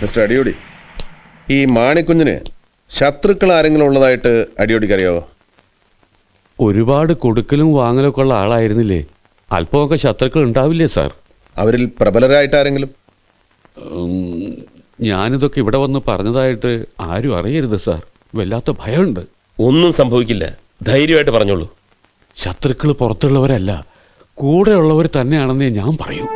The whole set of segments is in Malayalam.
മിസ്റ്റർ അടിയോടി, ഈ മാണിക്കുഞ്ഞിന് ശത്രുക്കൾ ആരെങ്കിലും ഉള്ളതായിട്ട് അടിയോടിക്കറിയാവോ? ഒരുപാട് കൊടുക്കലും വാങ്ങലൊക്കെ ഉള്ള ആളായിരുന്നില്ലേ? അല്പമൊക്കെ ശത്രുക്കൾ ഉണ്ടാവില്ലേ സാർ? അവരിൽ പ്രബലരായിട്ട് ആരെങ്കിലും? ഞാനിതൊക്കെ ഇവിടെ വന്ന് പറഞ്ഞതായിട്ട് ആരും അറിയരുത് സാർ. വല്ലാത്ത ഭയമുണ്ട്. ഒന്നും സംഭവിക്കില്ല, ധൈര്യമായിട്ട് പറഞ്ഞോളൂ. ശത്രുക്കൾ പുറത്തുള്ളവരല്ല, കൂടെയുള്ളവർ തന്നെയാണെന്നേ ഞാൻ പറയൂ.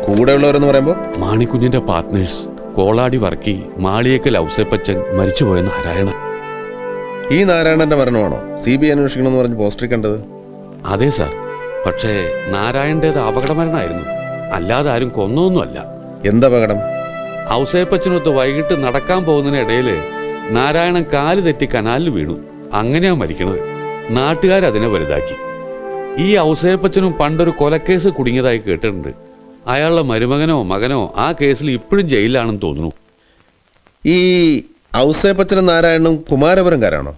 കൂടെയുള്ളവരെന്ന് പറയുമ്പോൾ? മാണിക്കുഞ്ഞിന്റെ പാർട്ട്നേഴ്സ് കോളാടി വർക്കി, മാളിയേക്കൽ ഔസേപ്പച്ചൻ, മരിച്ചുപോയ നാരായണ. ഈ നാരായണന്റെ മരണമാണോ CBI അന്വേഷിക്കണമെന്ന് പറഞ്ഞ് പോസ്റ്ററിൽ കണ്ടത്? അതെ സാർ, പക്ഷേ നാരായണൻ്റേത് അപകടമരണമായിരുന്നു, അല്ലാതെ ആരും കൊന്നൊന്നുമല്ല. എന്തപകടം? ഔസേപ്പച്ചനൊത്ത് വൈകിട്ട് നടക്കാൻ പോകുന്നതിനിടയിൽ നാരായണൻ കാല് തെറ്റി കനാലിൽ വീണു. അങ്ങനെയാ മരിക്കണത്. നാട്ടുകാരതിനെ വലുതാക്കി. ഈ ഔസേപ്പച്ചനും പണ്ടൊരു കൊലക്കേസ് കുടുങ്ങിയതായി കേട്ടിട്ടുണ്ട്. അയാളുടെ മരുമകനോ മകനോ ആ കേസിൽ ഇപ്പോഴും ജയിലിലാണെന്ന് തോന്നുന്നു. ഈ ഔസേപ്പച്ചനും നാരായണനും കുമാരപുരംകാരാണോ?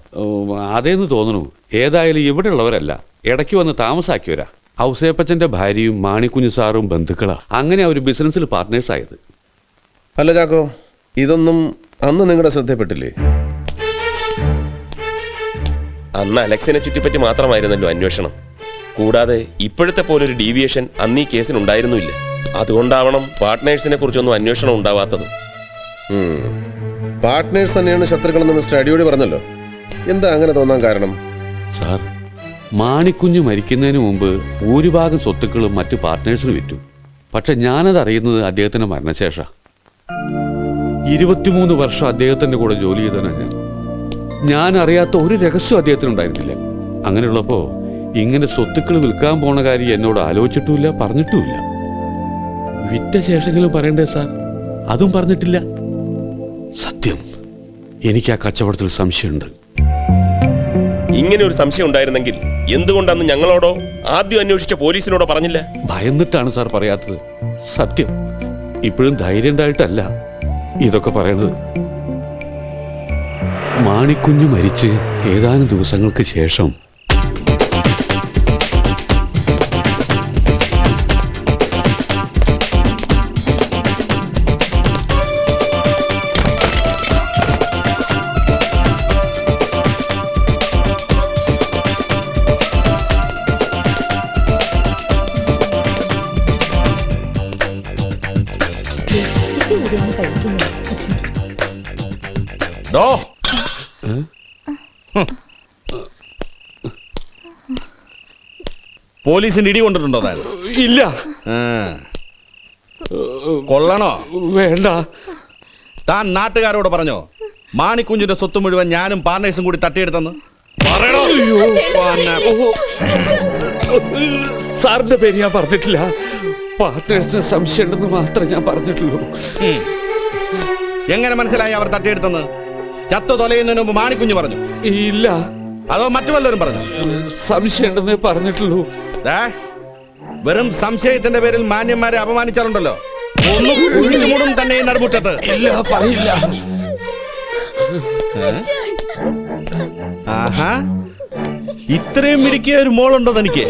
അതേന്ന് തോന്നുന്നു. ഏതായാലും ഇവിടെ ഉള്ളവരല്ല, ഇടയ്ക്ക് വന്ന് താമസാക്കിയവരാ. ഔസേപ്പച്ചന്റെ ഭാര്യയും മാണിക്കുഞ്ഞു സാറും ബന്ധുക്കളാ. അങ്ങനെ അവർ ബിസിനസ്സിൽ പാർട്ട്നേഴ്സ് ആയത്. അല്ല ചാക്കോ, ഇതൊന്നും അന്ന് നിങ്ങളുടെ ശ്രദ്ധപ്പെട്ടില്ലേ? അന്ന് അലക്സിനെ ചുറ്റിപ്പറ്റി മാത്രമായിരുന്നല്ലോ അന്വേഷണം. കൂടാതെ ഇപ്പോഴത്തെ പോലൊരു ഡീവിയേഷൻ അന്ന് ഈ കേസിനുണ്ടായിരുന്നില്ല. അതുകൊണ്ടാവണം പാർട്ട്നേഴ്സിനെ കുറിച്ചൊന്നും അന്വേഷണം ഉണ്ടാവാത്തത്. പാർട്ട്നേഴ്സ് തന്നെയാണ് ശത്രുക്കളെന്ന് മിസ്റ്റർ അടിയോടി പറഞ്ഞല്ലോ. എന്താ അങ്ങനെ തോന്നാൻ കാരണം? സാർ, മാണിക്കുഞ്ഞ് മരിക്കുന്നതിന് മുമ്പ് ഭൂരിഭാഗം സ്വത്തുക്കളും മറ്റു പാർട്ട്നേഴ്സിന് വിറ്റു. പക്ഷെ ഞാനത് അറിയുന്നത് അദ്ദേഹത്തിന്റെ മരണശേഷം. 23 വർഷം അദ്ദേഹത്തിന്റെ കൂടെ ജോലി ചെയ്തവനാണ് ഞാൻ അറിയാത്ത ഒരു രഹസ്യം അദ്ദേഹത്തിനുണ്ടായിരുന്നില്ല. അങ്ങനെയുള്ളപ്പോ ഇങ്ങനെ സ്വത്തുക്കൾ വിൽക്കാൻ പോണ കാര്യം എന്നോട് ആലോചിച്ചിട്ടുമില്ല, പറഞ്ഞിട്ടുമില്ല. വിറ്റ ശേഷമെങ്കിലും പറയണ്ടേ സാർ? അതും പറഞ്ഞിട്ടില്ല. സത്യം, എനിക്ക് ആ കച്ചവടത്തിൽ സംശയമുണ്ട്. ഇങ്ങനെ ഒരു സംശയം ഉണ്ടായിരുന്നെങ്കിൽ എന്തുകൊണ്ടന്ന് ഞങ്ങളോടോ ആദ്യം അന്വേഷിച്ച പോലീസിനോടോ പറഞ്ഞില്ല? ഭയന്നിട്ടാണ് സാർ പറയാത്തത്. സത്യം, ഇപ്പോഴും ധൈര്യം ഉണ്ടായിട്ടല്ല ഇതൊക്കെ പറയുന്നത്. മാണിക്കുഞ്ഞ് മരിച്ച് ഏതാനും ദിവസങ്ങൾക്ക് ശേഷം പോലീസിന്റെ ഇടി കൊണ്ടിട്ടുണ്ടോ താൻ? ഇല്ല. കൊള്ളണോ? വേണ്ട. താൻ നാട്ടുകാരോട് പറഞ്ഞോ മാണിക്കുഞ്ഞിന്റെ സ്വത്ത് മുഴുവൻ ഞാനും പാർട്ട്നേഴ്സും കൂടി തട്ടിയെടുത്തെന്ന്? സാറിന്റെ പേര് ഞാൻ പറഞ്ഞിട്ടില്ല. പാർട്ട്നേഴ്സിന് സംശയം ഉണ്ടെന്ന് മാത്രമേ ഞാൻ പറഞ്ഞിട്ടുള്ളൂ. എങ്ങനെ മനസ്സിലായി അവർ തട്ടിയെടുത്തെന്ന്? ചത്തു തൊലയുന്നതിന് മുമ്പ് മാണിക്കുഞ്ഞ് പറഞ്ഞു? ഇല്ല. അതോ മറ്റു വല്ലവരും പറഞ്ഞു? സംശയം ഉണ്ടെന്നേ പറഞ്ഞിട്ടുള്ളൂ. വെറും സംശയത്തിന്റെ പേരിൽ മാന്യന്മാരെ അപമാനിച്ചാലുണ്ടല്ലോ, ഒന്നും കുഴിച്ചു മൂടും തന്നെ നടുമുറ്റത്ത്. ഇല്ല, പറയില്ല. ആഹാ, ഇത്രയും മിടുക്കിയ ഒരു മോളുണ്ടോ തനിക്ക്?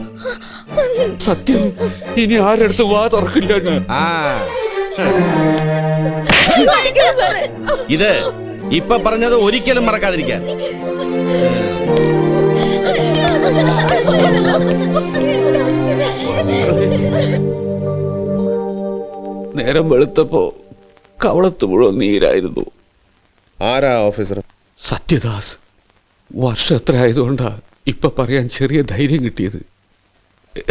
സത്യം, ഇനി ആരെടുത്ത് വാ തുറക്കില്ല ഞാൻ. ഇത് ഇപ്പൊ പറഞ്ഞത് ഒരിക്കലും മറക്കാതിരിക്കാൻ. നേരം വെളുത്തപ്പോ കവളത്ത് മുഴുവൻ നീരായിരുന്നു. ആരാ ഓഫീസർ? സത്യദാസ്. വർഷം എത്ര ആയതുകൊണ്ടാ ഇപ്പൊ പറയാൻ ചെറിയ ധൈര്യം കിട്ടിയത്.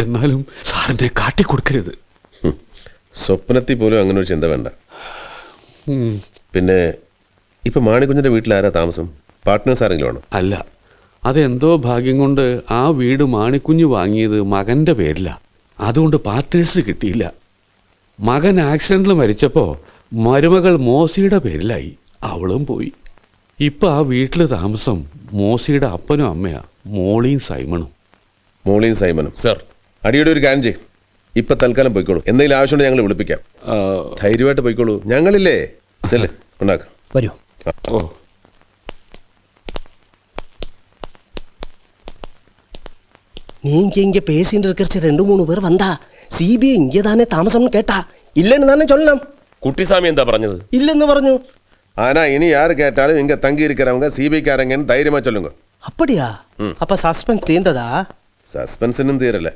എന്നാലും സാറിനെ കാട്ടിക്കൊടുക്കരുത്. സ്വപ്നത്തിൽ പോലും അങ്ങനെ ഒരു ചിന്ത വേണ്ട. പിന്നെ ഇപ്പൊ മാണിക്കുഞ്ഞിന്റെ വീട്ടിൽ ആരാ താമസം? പാർട്ട്നേഴ്സ് ആരെങ്കിലും ആണോ? അല്ല, അതെന്തോ ഭാഗ്യം കൊണ്ട് ആ വീട് മാണിക്കുഞ്ഞ് വാങ്ങിയത് മകന്റെ പേരില. അതുകൊണ്ട് പാർട്ട്നേഴ്സിന് കിട്ടിയില്ല. മകൻ ആക്സിഡന്റിൽ മരിച്ചപ്പോ മരുമകൾ മോസിയുടെ പേരിലായി. അവളും പോയി. ഇപ്പൊ ആ വീട്ടില് താമസം മോസിയുടെ അപ്പനും അമ്മയാ, മോളിയും സൈമണും. മോളിയും സൈമനും? സർ, അടിയുടെ ഒരു കാര്യം ചെയ്യും. ഇപ്പൊ തൽക്കാലം പോയിക്കോളൂ. എന്തെങ്കിലും ആവശ്യമുണ്ടെങ്കിൽ ഞങ്ങൾ വിളിപ്പിക്കാം. ധൈര്യമായിട്ട് പോയിക്കോളൂ, ഞങ്ങളില്ലേ. ചെല്ലേ, ഉണ്ടാക്കാം. വരൂ. ഓ, நீங்க இங்க பேசிட்டு இருக்கிற 2-3 பேர் வந்தா CBI இங்கே தானே தாமசம்னு கேட்டா இல்லைன்னு தானே சொல்லணும். കുട്ടിസ്വാമി എന്താ പറഞ്ഞത്? ഇല്ലെന്ന് പറഞ്ഞു. ஆனா இனி யாரு கேட்டாலும் இங்க தங்கி இருக்கிறவங்க சிபிக்காரங்கன்னு தைரியமா சொல்லுங்க. அப்படியா? அப்ப சஸ்பென்ஸ் தீர்ந்ததா? சஸ்பென்ஸ் இன்னும் தீரல.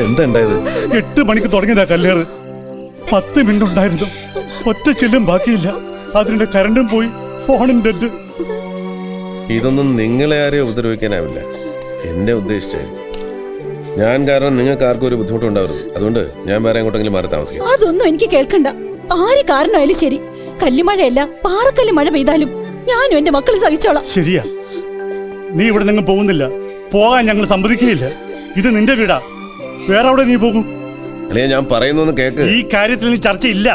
എന്താ ഉണ്ടായത്? 8 മണിക്ക് തുടങ്ങിയതാ കല്ലേറ്. 10 മിനിറ്റ് ഉണ്ടായിരുന്നു. ഒറ്റ ചില്ലും ബാക്കിയില്ല. അതിന്റെ കറണ്ടും പോയി, ഫോണും ഡെഡ്. ഇതൊന്നും നിങ്ങളെ ആരെയും ഉപദ്രവിക്കാനാവില്ല. എന്നെ ഉദ്ദേശിച്ചേ ഞാൻ കാരണം നിങ്ങൾക്ക് ആർക്കും ഒരു ബുദ്ധിമുട്ടുണ്ടാവരുത്. അതുകൊണ്ട് ഞാൻ വേറെ എങ്ങോട്ടെങ്കിലും മാറി താമസിക്കും. അതൊന്നും എനിക്ക് കേൾക്കണ്ട. ആര് കാരണമായാലും ശരി, കല്ലുമഴയല്ല പാറക്കല്ല് മഴ പെയ്താലും ഞാനും എന്റെ മക്കളെ സഹിച്ചോളാം. ശരിയാ, നീ ഇവിടെ നിങ്ങൾ പോകുന്നില്ല. പോകാൻ ഞങ്ങൾ സമ്മതിക്കുകയില്ല. ഇത് നിന്റെ വീടാ. വേറെ അവിടെ നീ പോകും. അല്ലെങ്കിൽ ഞാൻ പറയുന്നൊന്ന് കേക്ക്. ഈ കാര്യത്തിൽ നീ ചർച്ചയില്ല.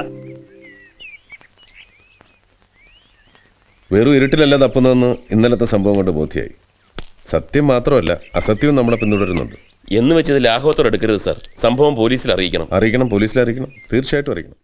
വെറും ഇരുട്ടിലല്ല തപ്പുന്നതെന്ന് ഇന്നലത്തെ സംഭവം കൊണ്ട് ബോധ്യമായി. സത്യം മാത്രമല്ല, അസത്യവും നമ്മളെ പിന്തുടരുന്നുണ്ട്. എന്ന് വെച്ചത് ലാഘവത്തോടെ എടുക്കരുത് സാർ. സംഭവം പോലീസിൽ അറിയിക്കണം. പോലീസിൽ അറിയിക്കണം, തീർച്ചയായിട്ടും അറിയിക്കണം.